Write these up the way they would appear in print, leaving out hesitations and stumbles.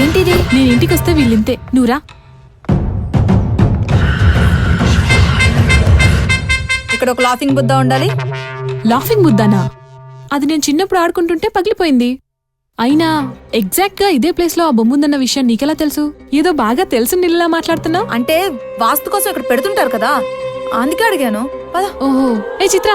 ఏంటిది? నేను ఇంటికి వస్తే వీళ్ళింతే. నువ్వురా. ఇక్కడ ఒక లాఫింగ్ బుద్ధ ఉండాలి. లాఫింగ్ బుద్ధానా? అది నేను చిన్నప్పుడు ఆడుకుంటుంటే పగిలిపోయింది. అయినా ఎగ్జాక్ట్ గా ఇదే ప్లేస్ లో ఆ బొమ్మ ఉందన్న విషయం నీకెలా తెలుసు? ఏదో బాగా తెలుసు నీళ్ళలా మాట్లాడుతున్నావు. అంటే వాస్తు కోసం ఇక్కడ పెడుతుంటారు కదా, అందుకే అడిగాను. పద. ఓహో. ఏ చిత్ర,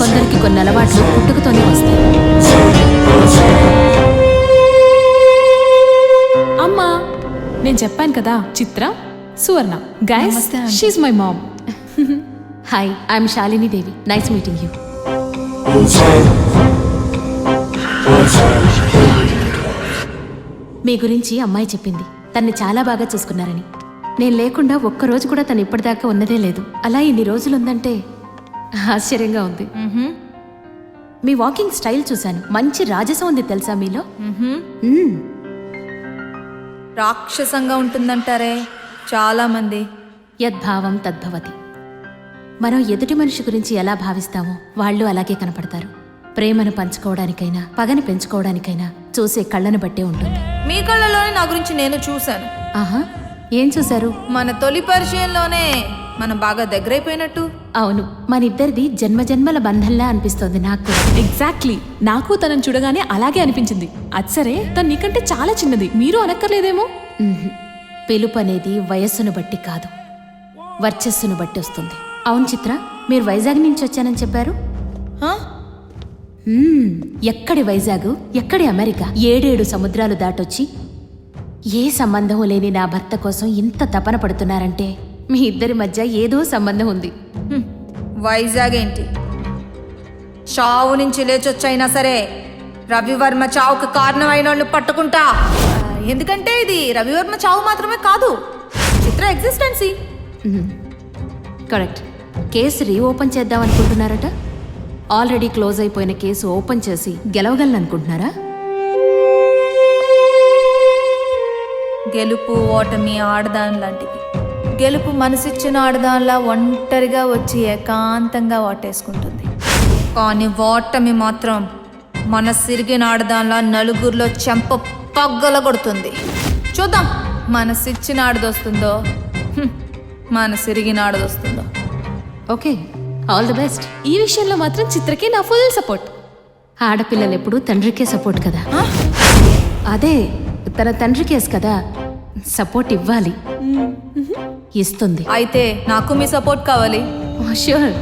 కొందరికి కొన్ని అలవాట్లు పుట్టుకతోనే వస్తాయి. అమ్మా నేను చెప్పాను కదా, Chitra Suvarna. Guys, she's my mom. Hi, I'm Shalini Devi. Nice meeting you. మీ గురించి అమ్మాయి చెప్పింది. తన్ని చాలా బాగా చూసుకున్నారని. నేను లేకుండా ఒక్కరోజు కూడా తను ఇప్పటిదాకా ఉన్నదే లేదు. అలా ఇన్ని రోజులుందంటే ఆశ్చర్యంగా ఉంది. మీ వాకింగ్ స్టైల్ చూశాను. మంచి రాజసం ఉంది తెలుసా మీలో? రాక్షసంగా ఉంటుందంటారే చాలా మంది. యద్భావం తద్భవతి. మనం ఎదుటి మనిషి గురించి ఎలా భావిస్తామో వాళ్ళు అలాగే కనపడతారు. ప్రేమను పంచుకోవడానికైనా పగని పెంచుకోవడానికైనా చూసే కళ్ళను బట్టే ఉంటుంది. మీ కళ్ళలోనే నా గురించి నేను చూశాను. ఆహా, ఏం చూశారు? మన తొలి పరిచయంలోనే మనం బాగా దగ్గరైపోయినట్టు. అవును, మనిద్దరిది జన్మజన్మల బంధంలా అనిపిస్తోంది నాకు. ఎగ్జాక్ట్లీ, నాకు తనని చూడగానే అలాగే అనిపించింది. అది సరే, తను నీకంటే చాలా చిన్నది. మీరు అనక్కర్లేదేమో. పిలుపు అనేది వయస్సును బట్టి కాదు, వర్చస్సును బట్టి వస్తుంది. అవును చిత్ర, మీరు వైజాగ్ నుంచి వచ్చానని చెప్పారు. ఎక్కడి వైజాగ్, ఎక్కడి అమెరికా? 7 సముద్రాలు దాటొచ్చి ఏ సంబంధం లేని నా భర్త కోసం ఇంత తపన పడుతున్నారంటే మీ ఇద్దరి మధ్య ఏదో సంబంధం ఉంది. వైజాగ్ ఏంటి, చావు నుంచి లేచొచ్చైనా సరే రవివర్మ చావుకు కారణమైన వాళ్ళు పట్టుకుంటా. ఎందుకంటే ఇది రవివర్మ చావు మాత్రమే కాదు, చిత్ర ఎగ్జిస్టెన్సీ. కరెక్ట్. కేసు రీఓపెన్ చేద్దాం అనుకుంటున్నారట. ఆల్రెడీ క్లోజ్ అయిపోయిన కేసు ఓపెన్ చేసి గెలవగలనుకుంటున్నారా? గెలుపు ఓటమి ఆడదాని లాంటివి. గెలుపు మనసిచ్చిన ఆడదానిలా ఒంటరిగా వచ్చి ఏకాంతంగా ఓటేసుకుంటుంది. కానీ ఓటమి మాత్రం మనసిరిగిన ఆడదానిలా నలుగురిలో చెంప పగ్గలగొడుతుంది. చూద్దాం మనసిచ్చిన ఆడదొస్తుందో మనసిరిగిన ఆడదొస్తుందో. Okay, all the best. ఈ విషయంలో మాత్రం చిత్రకి నా ఫుల్ సపోర్ట్. ఆడపిల్లలు ఎప్పుడు తండ్రికే సపోర్ట్ కదా. అదే తన తండ్రి కేసు కదా, సపోర్ట్ ఇవ్వాలి. ఇస్తుంది. అయితే నాకు మీ సపోర్ట్ కావాలి. ష్యూర్,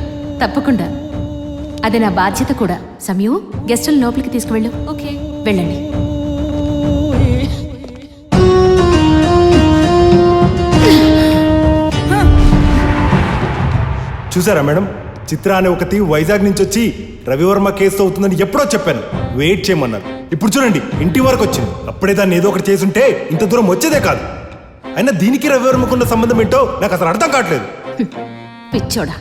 తప్పకుండా. అది నా బాధ్యత కూడా. సమయు, గెస్టులు లోపలికి తీసుకువెళ్ళు. ఓకే, వెళ్ళండి. చూసారా మేడం, చిత్ర అనే ఒకటి వైజాగ్ నుంచి వచ్చి రవివర్మ కేసు అవుతుందని ఎప్పుడో చెప్పాను, వెయిట్ చేయమన్నారు. ఇప్పుడు చూడండి ఇంటి వరకు వచ్చింది. అప్పుడే దాన్ని ఏదో ఒకటి చేసుంటే ఇంత దూరం వచ్చేదే కాదు. అయినా దీనికి రవివర్మకున్న సంబంధం ఏంటో నాకు అసలు అర్థం కావట్లేదు. పిచ్చోడా,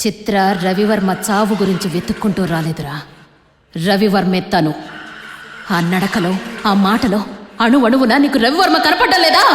చిత్ర రవివర్మ చావు గురించి వెతుక్కుంటూ రాలేదురా. రవివర్మే తను. ఆ నడకలో, ఆ మాటలో అణువణువునా నీకు రవివర్మ కనపడ్డలేదా?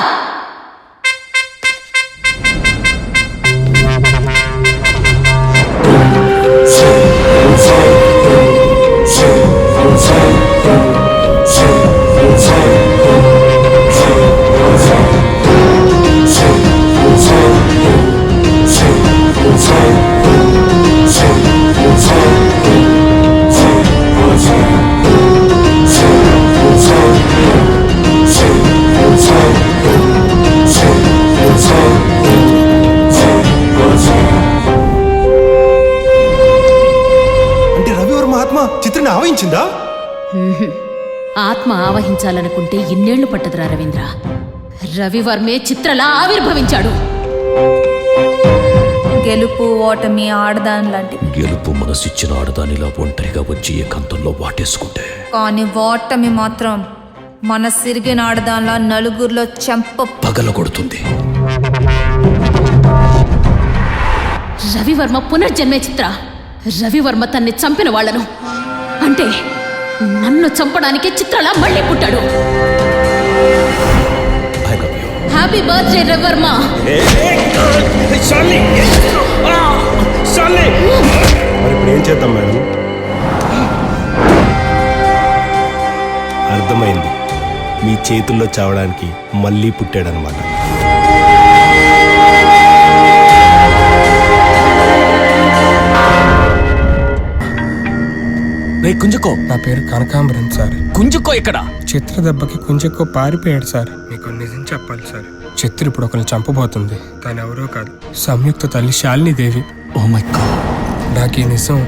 ఆత్మ చిత్రని ఆవహించిందా? ఆత్మ ఆవహించాలనుకుంటే ఇన్నేళ్లు పట్టదురా రవీంద్ర. రవివర్మే చిత్రలా ఆవిర్భవించాడు. గెలుపు ఓటమి ఆడదాని లాంటివి. గెలుపు మనసిచ్చిన ఆడదానిలా ఒంటరిగా వచ్చి ఏకాంతంలో వాటేసుకుంటే, కానీ ఓటమి మాత్రం మన సిరిగిన ఆడదానిలా నలుగురిలో చెంప పగలగొడుతుంది. రవివర్మ పునర్జన్మే చిత్ర. రవివర్మ తన్ని చంపిన వాళ్లను, అంటే నన్ను చంపడానికి చిత్రలా మళ్ళీ పుట్టాడు. I love you. Happy birthday Ravivarma. మరి ఇప్పుడు ఏం చేద్దాం మేడం? అర్థమైంది, మీ చేతుల్లో చావడానికి మళ్ళీ పుట్టాడనమాట. రే కుంజుకో. నా పేరు కనకాంబరం సార్. కుంజుకో ఇక్కడ. చిత్ర దెబ్బకి కొంచెంకో పారిపోయాడు సార్. మీకు నిజం చెప్పాలి సార్, చిత్ర ఇప్పుడు ఒకరిని చంపబోతుంది. తను ఎవరో కాదు, సంయుక్త తల్లి Shalini Devi. Oh my God. నాకు ఈ నిజం